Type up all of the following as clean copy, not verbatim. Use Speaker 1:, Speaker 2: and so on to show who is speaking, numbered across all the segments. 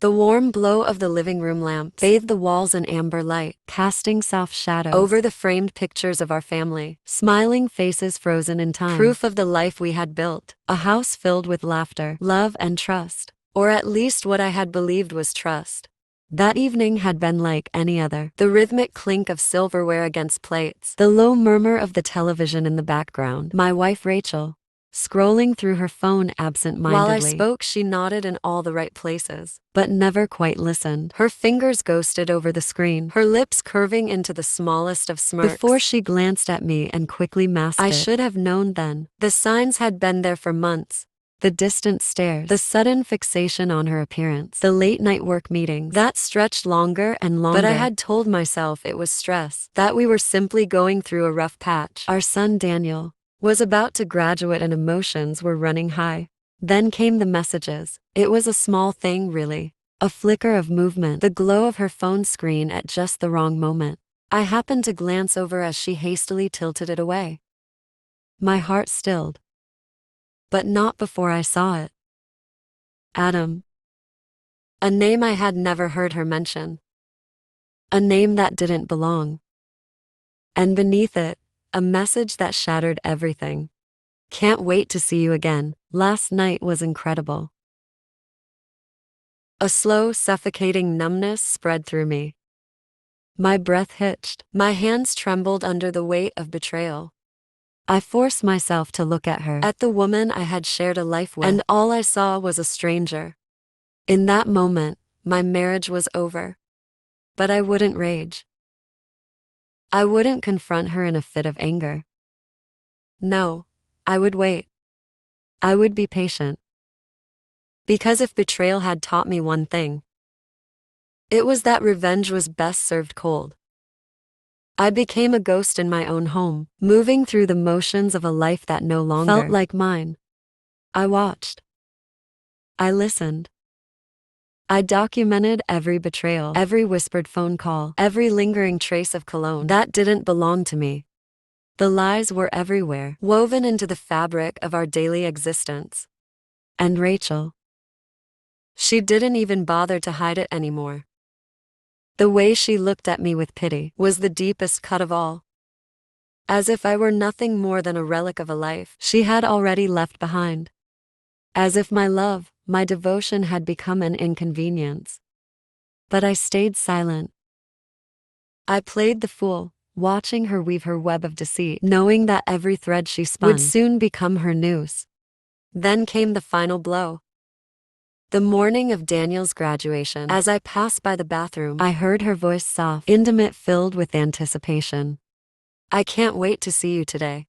Speaker 1: The warm glow of the living room lamps bathed the walls in amber light, casting soft shadows over the framed pictures of our family, smiling faces frozen in time, proof of the life we had built, a house filled with laughter, love, and trust, or at least what I had believed was trust. That evening had been like any other. The rhythmic clink of silverware against plates, the low murmur of the television in the background, my wife Rachel, scrolling through her phone absent-mindedly. While I spoke, she nodded in all the right places, but never quite listened. Her fingers ghosted over the screen, her lips curving into the smallest of smirks. Before she glanced at me and quickly masked it. I should have known then. The signs had been there for months. The distant stares, the sudden fixation on her appearance, the late-night work meetings that stretched longer and longer. But I had told myself it was stress, that we were simply going through a rough patch. Our son Daniel was about to graduate and emotions were running high. Then came the messages. It was a small thing, really. A flicker of movement, the glow of her phone screen at just the wrong moment. I happened to glance over as she hastily tilted it away. My heart stilled. But not before I saw it. Adam. A name I had never heard her mention. A name that didn't belong. And beneath it, a message that shattered everything. Can't wait to see you again. Last night was incredible. A slow, suffocating numbness spread through me. My breath hitched. My hands trembled under the weight of betrayal. I forced myself to look at her, at the woman I had shared a life with, and all I saw was a stranger. In that moment, my marriage was over. But I wouldn't rage. I wouldn't confront her in a fit of anger. No, I would wait. I would be patient. Because if betrayal had taught me one thing, it was that revenge was best served cold. I became a ghost in my own home, moving through the motions of a life that no longer felt like mine. I watched. I listened. I documented every betrayal, every whispered phone call, every lingering trace of cologne that didn't belong to me. The lies were everywhere, woven into the fabric of our daily existence. And Rachel, she didn't even bother to hide it anymore. The way she looked at me with pity was the deepest cut of all. As if I were nothing more than a relic of a life she had already left behind. As if my love, my devotion had become an inconvenience. But I stayed silent. I played the fool, watching her weave her web of deceit, knowing that every thread she spun would soon become her noose. Then came the final blow. The morning of Daniel's graduation, as I passed by the bathroom, I heard her voice soft, intimate, filled with anticipation. I can't wait to see you today.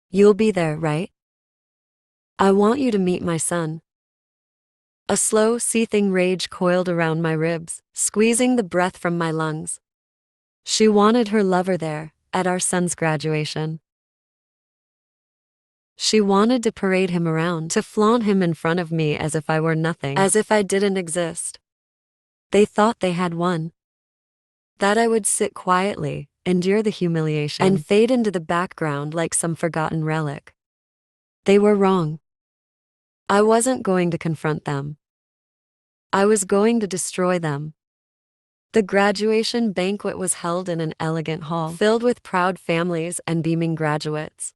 Speaker 1: You'll be there, right? I want you to meet my son. A slow, seething rage coiled around my ribs, squeezing the breath from my lungs. She wanted her lover there, at our son's graduation. She wanted to parade him around, to flaunt him in front of me as if I were nothing, as if I didn't exist. They thought they had won. That I would sit quietly, endure the humiliation, and fade into the background like some forgotten relic. They were wrong. I wasn't going to confront them. I was going to destroy them. The graduation banquet was held in an elegant hall, filled with proud families and beaming graduates.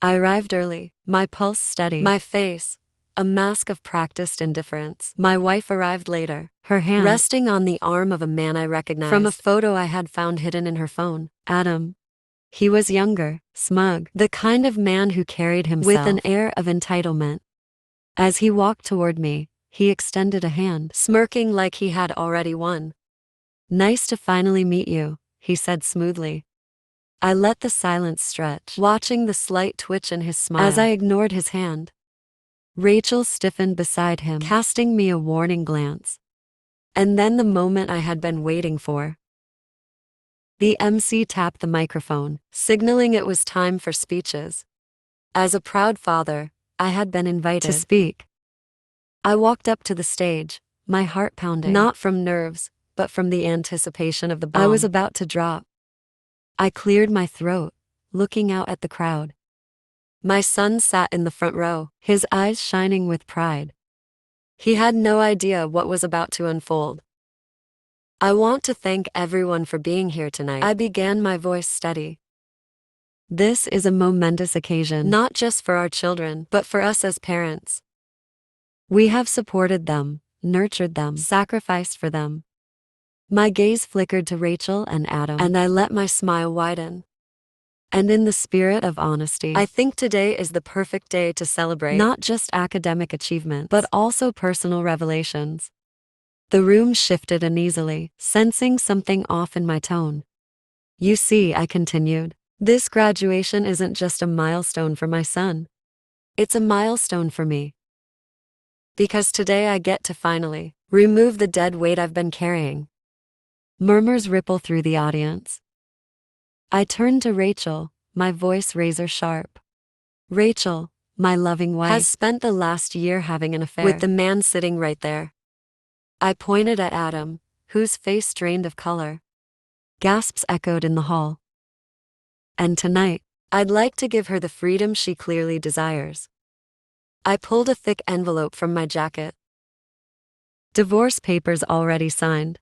Speaker 1: I arrived early, my pulse steady, my face a mask of practiced indifference. My wife arrived later, her hand resting on the arm of a man I recognized from a photo I had found hidden in her phone. Adam. He was younger, smug, the kind of man who carried himself with an air of entitlement. As he walked toward me, he extended a hand, smirking like he had already won. Nice to finally meet you, he said smoothly. I let the silence stretch, watching the slight twitch in his smile as I ignored his hand. Rachel stiffened beside him, casting me a warning glance. And then the moment I had been waiting for. The MC tapped the microphone, signaling it was time for speeches. As a proud father, I had been invited to speak. I walked up to the stage, my heart pounding, not from nerves, but from the anticipation of the bomb I was about to drop. I cleared my throat, looking out at the crowd. My son sat in the front row, his eyes shining with pride. He had no idea what was about to unfold. I want to thank everyone for being here tonight. I began, my voice steady. This is a momentous occasion, not just for our children, but for us as parents. We have supported them, nurtured them, sacrificed for them. My gaze flickered to Rachel and Adam, and I let my smile widen. And in the spirit of honesty, I think today is the perfect day to celebrate not just academic achievements, but also personal revelations. The room shifted uneasily, sensing something off in my tone. You see, I continued, this graduation isn't just a milestone for my son. It's a milestone for me. Because today I get to finally remove the dead weight I've been carrying. Murmurs ripple through the audience. I turned to Rachel, my voice razor sharp. Rachel, my loving wife, has spent the last year having an affair with the man sitting right there. I pointed at Adam, whose face drained of color. Gasps echoed in the hall. And tonight, I'd like to give her the freedom she clearly desires. I pulled a thick envelope from my jacket. Divorce papers already signed.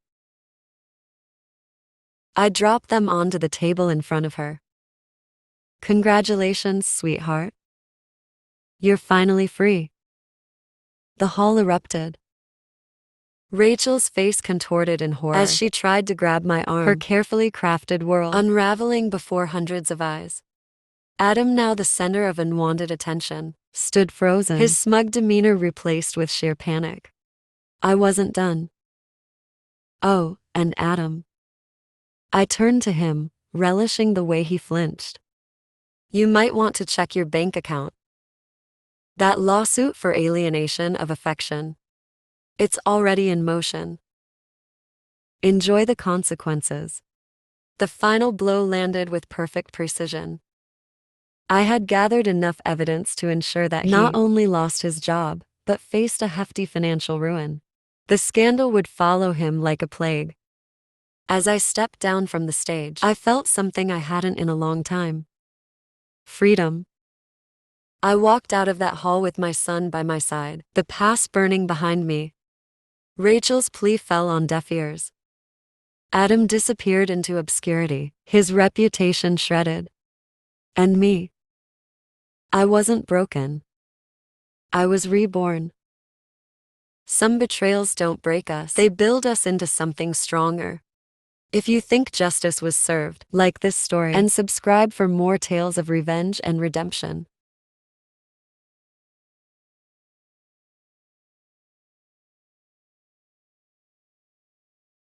Speaker 1: I dropped them onto the table in front of her. Congratulations, sweetheart. You're finally free. The hall erupted. Rachel's face contorted in horror as she tried to grab my arm, her carefully crafted world unraveling before hundreds of eyes. Adam, now the center of unwanted attention, stood frozen, his smug demeanor replaced with sheer panic. I wasn't done. Oh, and Adam. I turned to him, relishing the way he flinched. You might want to check your bank account. That lawsuit for alienation of affection. It's already in motion. Enjoy the consequences. The final blow landed with perfect precision. I had gathered enough evidence to ensure that he not only lost his job, but faced a hefty financial ruin. The scandal would follow him like a plague. As I stepped down from the stage, I felt something I hadn't in a long time. Freedom. I walked out of that hall with my son by my side, the past burning behind me. Rachel's plea fell on deaf ears. Adam disappeared into obscurity, his reputation shredded. And me. I wasn't broken. I was reborn. Some betrayals don't break us, they build us into something stronger. If you think justice was served, like this story, and subscribe for more tales of revenge and redemption.